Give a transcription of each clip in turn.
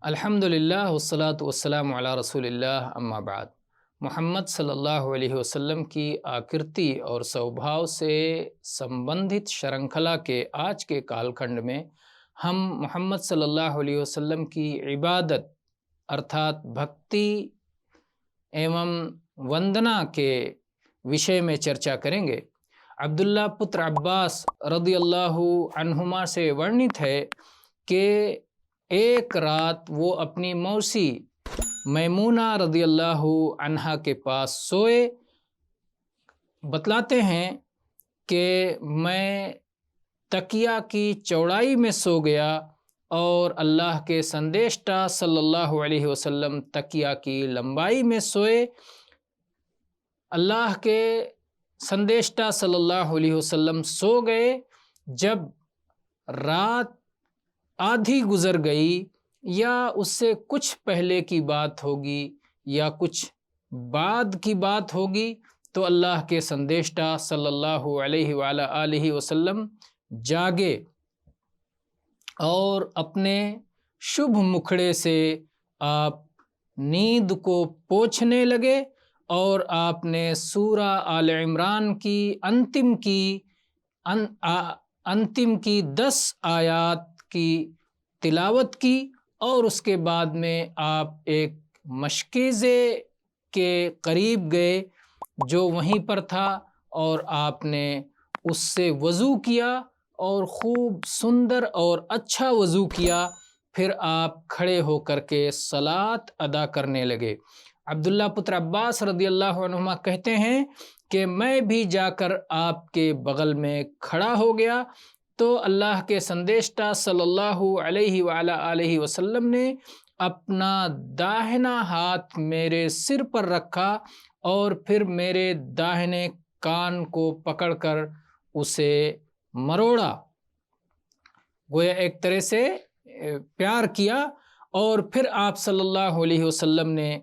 الحمدللہ والصلاة والسلام علی رسول اللہ اما بعد۔ محمد صلی اللہ علیہ وسلم کی آکرتی اور سوبھاؤ سے سمبندھت شرنکھلا کے آج کے کال کھنڈ میں ہم محمد صلی اللہ علیہ وسلم کی عبادت ارتھات بھکتی ایوم وندنا کے وشے میں چرچا کریں گے۔ عبداللہ پتر عباس رضی اللہ عنہما سے ورنت ہے کہ ایک رات وہ اپنی موسی میمونہ رضی اللہ عنہا کے پاس سوئے۔ بتلاتے ہیں کہ میں تکیہ کی چوڑائی میں سو گیا اور اللہ کے سندیشٹا صلی اللہ علیہ وسلم تکیہ کی لمبائی میں سوئے۔ اللہ کے سندیشٹا صلی اللہ علیہ وسلم سو گئے۔ جب رات آدھی گزر گئی یا اس سے کچھ پہلے کی بات ہوگی یا کچھ بعد کی بات ہوگی تو اللہ کے سندیشٹا صلی اللہ علیہ وآلہ وسلم جاگے اور اپنے شبھ مکھڑے سے آپ نیند کو پوچھنے لگے اور آپ نے سورہ آل عمران کی انتم کی 10 آیات کی تلاوت کی اور اس کے بعد میں آپ ایک مشکیزے کے قریب گئے جو وہیں پر تھا اور آپ نے اس سے وضو کیا اور خوب سندر اور اچھا وضو کیا۔ پھر آپ کھڑے ہو کر کے صلاۃ ادا کرنے لگے۔ عبداللہ پتر عباس رضی اللہ عنہما کہتے ہیں کہ میں بھی جا کر آپ کے بغل میں کھڑا ہو گیا تو اللہ کے سندیشٹا صلی اللہ علیہ وآلہ وسلم نے اپنا داہنا ہاتھ میرے سر پر رکھا اور پھر میرے داہنے کان کو پکڑ کر اسے مروڑا، گویا ایک طرح سے پیار کیا، اور پھر آپ صلی اللہ علیہ وسلم نے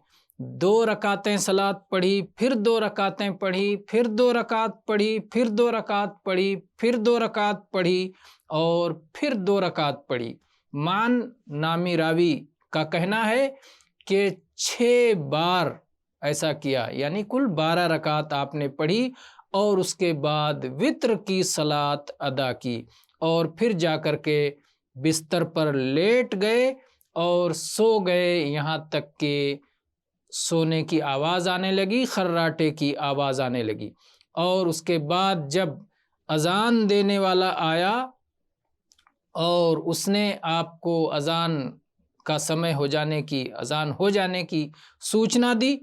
2 رکعتیں صلاۃ پڑھی، پھر 2 رکعتیں پڑھی، پھر 2 رکعت پڑھی، پھر 2 رکعت پڑھی، پھر 2 رکعت پڑھی اور پھر 2 رکعت پڑھی۔ مان نامی راوی کا کہنا ہے کہ 6 بار ایسا کیا، یعنی کل 12 رکعت آپ نے پڑھی اور اس کے بعد وتر کی صلاۃ ادا کی اور پھر جا کر کے بستر پر لیٹ گئے اور سو گئے، یہاں تک کہ سونے کی آواز آنے لگی، خراٹے کی آواز آنے لگی۔ اور اس کے بعد جب اذان دینے والا آیا اور اس نے آپ کو اذان کا سمے ہو جانے کی، اذان ہو جانے کی سوچنا دی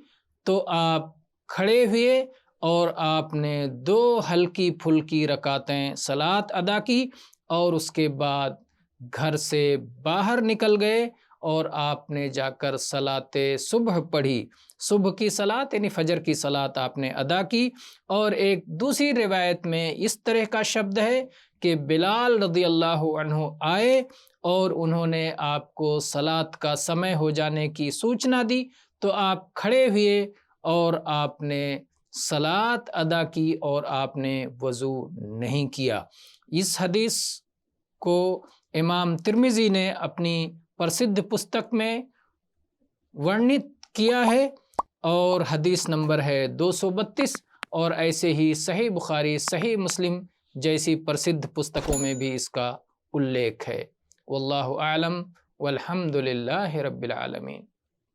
تو آپ کھڑے ہوئے اور آپ نے 2 ہلکی پھلکی رکعتیں صلاۃ ادا کی اور اس کے بعد گھر سے باہر نکل گئے اور آپ نے جا کر صلاۃ صبح پڑھی۔ صبح کی صلاۃ یعنی فجر کی صلاۃ آپ نے ادا کی۔ اور ایک دوسری روایت میں اس طرح کا شبد ہے کہ بلال رضی اللہ عنہ آئے اور انہوں نے آپ کو صلاۃ کا سمے ہو جانے کی سوچنا دی تو آپ کھڑے ہوئے اور آپ نے صلاۃ ادا کی اور آپ نے وضو نہیں کیا۔ اس حدیث کو امام ترمذی نے اپنی پرسدھ پستک میں ورنت کیا ہے اور حدیث نمبر ہے 232، اور ایسے ہی صحیح بخاری، صحیح مسلم جیسی پرسدھ پستکوں میں بھی اس کا الیکھ ہے۔ واللہ اعلم والحمد للہ رب العالمین۔